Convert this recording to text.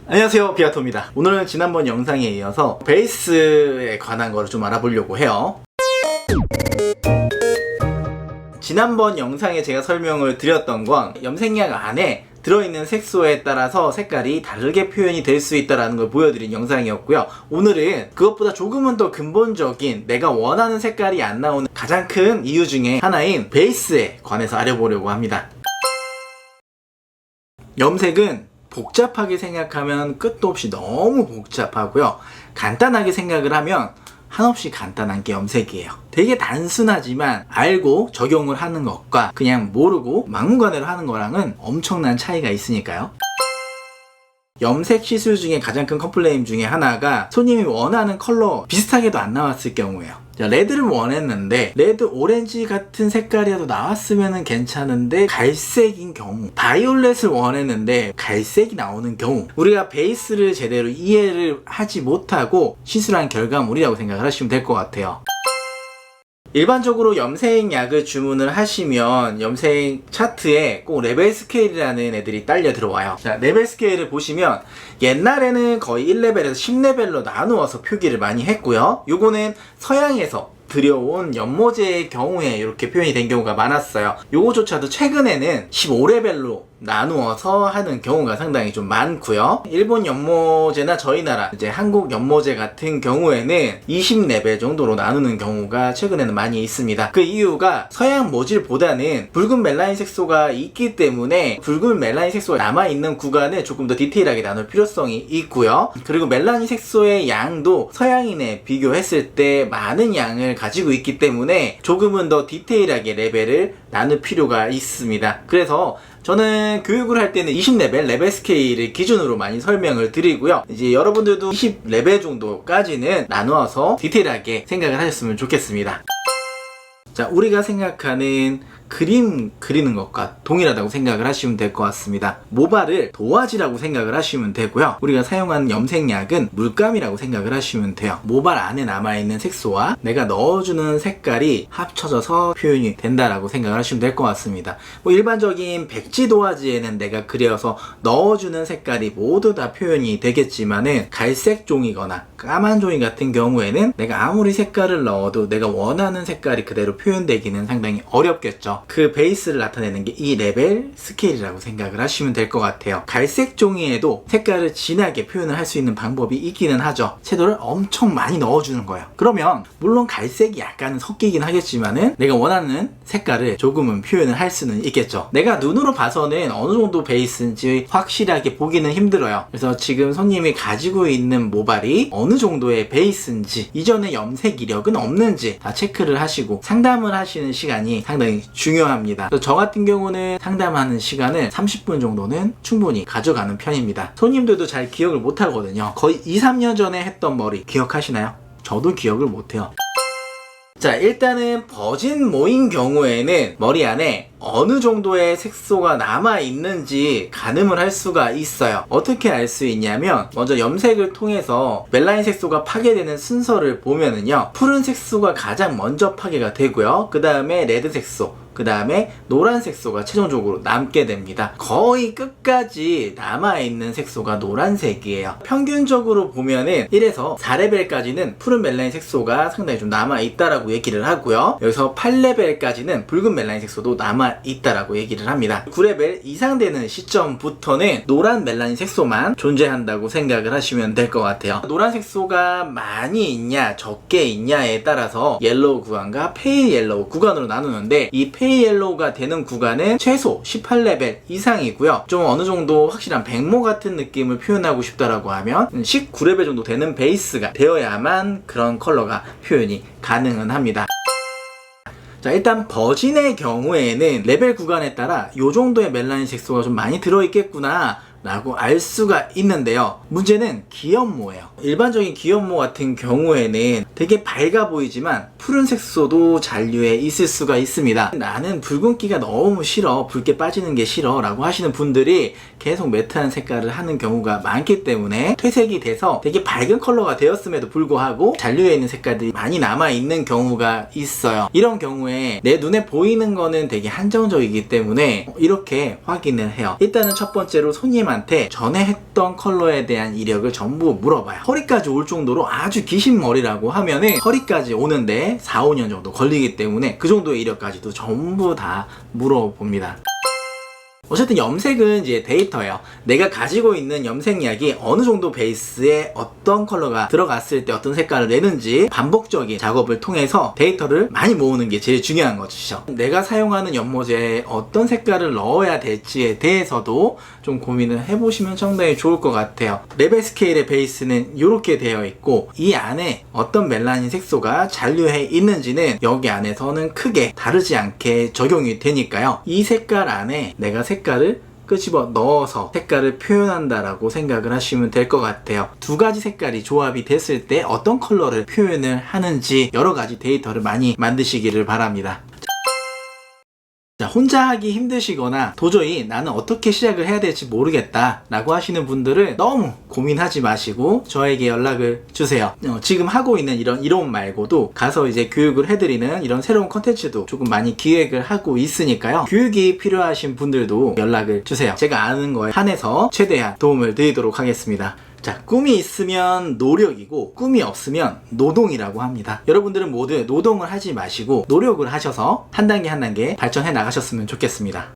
안녕하세요, 비아토입니다. 오늘은 지난번 영상에 이어서 베이스에 관한 거를 좀 알아보려고 해요. 지난번 영상에 제가 설명을 드렸던 건 염색약 안에 들어있는 색소에 따라서 색깔이 다르게 표현이 될 수 있다는 걸 보여드린 영상이었고요. 오늘은 그것보다 조금은 더 근본적인 내가 원하는 색깔이 안 나오는 가장 큰 이유 중에 하나인 베이스에 관해서 알아보려고 합니다. 염색은 복잡하게 생각하면 끝도 없이 너무 복잡하고요. 간단하게 생각을 하면 한없이 간단한 게 염색이에요. 되게 단순하지만 알고 적용을 하는 것과 그냥 모르고 막무가내로 하는 거랑은 엄청난 차이가 있으니까요. 염색 시술 중에 가장 큰 컴플레인 중에 하나가 손님이 원하는 컬러 비슷하게도 안 나왔을 경우예요. 레드를 원했는데 레드 오렌지 같은 색깔이라도 나왔으면 괜찮은데 갈색인 경우, 바이올렛을 원했는데 갈색이 나오는 경우, 우리가 베이스를 제대로 이해를 하지 못하고 시술한 결과물이라고 생각을 하시면 될 것 같아요. 일반적으로 염색약을 주문을 하시면 염색 차트에 꼭 레벨 스케일이라는 애들이 딸려 들어와요. 자, 레벨 스케일을 보시면 옛날에는 거의 1레벨에서 10레벨로 나누어서 표기를 많이 했고요. 요거는 서양에서 들여온 연모제의 경우에 이렇게 표현이 된 경우가 많았어요. 요거조차도 최근에는 15레벨로 나누어서 하는 경우가 상당히 좀 많고요. 일본 연모제나 저희 나라 이제 한국 연모제 같은 경우에는 20레벨 정도로 나누는 경우가 최근에는 많이 있습니다. 그 이유가 서양 모질보다는 붉은 멜라닌 색소가 있기 때문에 붉은 멜라닌 색소가 남아있는 구간을 조금 더 디테일하게 나눌 필요성이 있고요. 그리고 멜라닌 색소의 양도 서양인에 비교했을 때 많은 양을 가지고 있기 때문에 조금은 더 디테일하게 레벨을 나눌 필요가 있습니다. 그래서 저는 교육을 할 때는 20레벨 레벨 스케일을 기준으로 많이 설명을 드리고요. 이제 여러분들도 20레벨 정도까지는 나누어서 디테일하게 생각을 하셨으면 좋겠습니다. 자, 우리가 생각하는 그림 그리는 것과 동일하다고 생각을 하시면 될 것 같습니다. 모발을 도화지라고 생각을 하시면 되고요. 우리가 사용하는 염색약은 물감이라고 생각을 하시면 돼요. 모발 안에 남아있는 색소와 내가 넣어주는 색깔이 합쳐져서 표현이 된다라고 생각을 하시면 될 것 같습니다. 일반적인 백지 도화지에는 내가 그려서 넣어주는 색깔이 모두 다 표현이 되겠지만은 갈색 종이거나 까만 종이 같은 경우에는 내가 아무리 색깔을 넣어도 내가 원하는 색깔이 그대로 표현되기는 상당히 어렵겠죠. 그 베이스를 나타내는 게 이 레벨 스케일이라고 생각을 하시면 될 것 같아요. 갈색 종이에도 색깔을 진하게 표현을 할 수 있는 방법이 있기는 하죠. 채도를 엄청 많이 넣어주는 거예요. 그러면 물론 갈색이 약간은 섞이긴 하겠지만은 내가 원하는 색깔을 조금은 표현을 할 수는 있겠죠. 내가 눈으로 봐서는 어느 정도 베이스인지 확실하게 보기는 힘들어요. 그래서 지금 손님이 가지고 있는 모발이 어느 정도의 베이스인지, 이전에 염색 이력은 없는지 다 체크를 하시고 상담을 하시는 시간이 상당히 중요합니다. 저 같은 경우는 상담하는 시간을 30분 정도는 충분히 가져가는 편입니다. 손님들도 잘 기억을 못 하거든요. 거의 2-3년 전에 했던 머리 기억하시나요? 저도 기억을 못해요. 자, 일단은 버진 모인 경우에는 머리 안에 어느 정도의 색소가 남아있는지 가늠을 할 수가 있어요. 어떻게 알 수 있냐면 먼저 염색을 통해서 멜라닌 색소가 파괴되는 순서를 보면은요, 푸른 색소가 가장 먼저 파괴가 되고요, 그 다음에 레드 색소, 그 다음에 노란 색소가 최종적으로 남게 됩니다. 거의 끝까지 남아있는 색소가 노란색이에요. 평균적으로 보면은 1에서 4레벨까지는 푸른 멜라닌 색소가 상당히 좀 남아있다라고 얘기를 하고요, 여기서 8레벨까지는 붉은 멜라닌 색소도 남아있다라고 얘기를 합니다. 9레벨 이상 되는 시점부터는 노란 멜라닌 색소만 존재한다고 생각을 하시면 될 것 같아요. 노란 색소가 많이 있냐 적게 있냐에 따라서 옐로우 구간과 페일 옐로우 구간으로 나누는데, 이 페일 옐로우가 되는 구간은 최소 18레벨 이상이고요. 좀 어느 정도 확실한 백모 같은 느낌을 표현하고 싶다라고 하면 19레벨 정도 되는 베이스가 되어야만 그런 컬러가 표현이 가능은 합니다. 자, 일단 버진의 경우에는 레벨 구간에 따라 이 정도의 멜라닌 색소가 좀 많이 들어있겠구나 라고 알 수가 있는데요, 문제는 기염모예요. 일반적인 기염모 같은 경우에는 되게 밝아 보이지만 푸른 색소도 잔류에 있을 수가 있습니다. 나는 붉은기가 너무 싫어, 붉게 빠지는 게 싫어 라고 하시는 분들이 계속 매트한 색깔을 하는 경우가 많기 때문에 퇴색이 돼서 되게 밝은 컬러가 되었음에도 불구하고 잔류에 있는 색깔들이 많이 남아있는 경우가 있어요. 이런 경우에 내 눈에 보이는 거는 되게 한정적이기 때문에 이렇게 확인을 해요. 일단은 첫 번째로 손님한테 분한테 전에 했던 컬러에 대한 이력을 전부 물어봐요. 허리까지 올 정도로 아주 기신 머리라고 하면은 허리까지 오는데 4, 5년 정도 걸리기 때문에 그 정도의 이력까지도 전부 다 물어봅니다. 어쨌든 염색은 이제 데이터예요. 내가 가지고 있는 염색약이 어느 정도 베이스에 어떤 컬러가 들어갔을 때 어떤 색깔을 내는지 반복적인 작업을 통해서 데이터를 많이 모으는 게 제일 중요한 것이죠. 내가 사용하는 연모제에 어떤 색깔을 넣어야 될지에 대해서도 좀 고민을 해보시면 상당히 좋을 것 같아요. 레벨 스케일의 베이스는 이렇게 되어 있고 이 안에 어떤 멜라닌 색소가 잔류해 있는지는 여기 안에서는 크게 다르지 않게 적용이 되니까요. 이 색깔 안에 내가 색깔을 끄집어 넣어서 색깔을 표현한다라고 생각을 하시면 될 것 같아요. 두 가지 색깔이 조합이 됐을 때 어떤 컬러를 표현을 하는지 여러 가지 데이터를 많이 만드시기를 바랍니다. 자, 혼자 하기 힘드시거나 도저히 나는 어떻게 시작을 해야 될지 모르겠다 라고 하시는 분들은 너무 고민하지 마시고 저에게 연락을 주세요. 지금 하고 있는 이런 이론 말고도 가서 이제 교육을 해드리는 이런 새로운 컨텐츠도 조금 많이 기획을 하고 있으니까요. 교육이 필요하신 분들도 연락을 주세요. 제가 아는 거에 한해서 최대한 도움을 드리도록 하겠습니다. 자, 꿈이 있으면 노력이고 꿈이 없으면 노동이라고 합니다. 여러분들은 모두 노동을 하지 마시고 노력을 하셔서 한 단계 한 단계 발전해 나가셨으면 좋겠습니다.